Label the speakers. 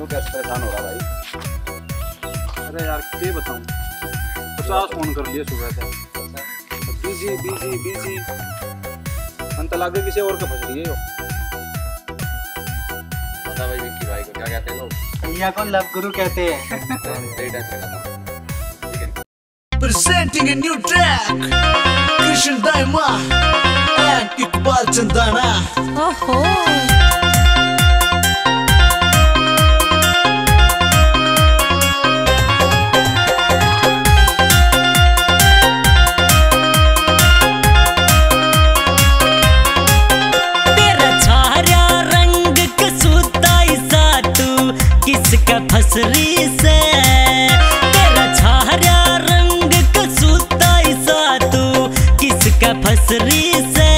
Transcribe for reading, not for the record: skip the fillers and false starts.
Speaker 1: तू कैसे परेशान हो रहा भाई?
Speaker 2: अरे यार क्या बताऊं, 50 फोन कर लिए सुबह से, बिजी बिजी बिजी। मन तो लागे किसी और का फंस रही है यो।
Speaker 1: पता भाई विक्की भाई को क्या कहते हैं लोग?
Speaker 3: भैया को लव गुरु कहते हैं।
Speaker 1: सही टाइम पे कहता हूं।
Speaker 4: Presenting a new track, Krishan Daima and Iqbal Chandana.
Speaker 5: ओहो तेरा छाया रंग कसूताई सा तू किसका फसरी से, तेरा छाया रंग कसूताई सा तू किसका फसरी से।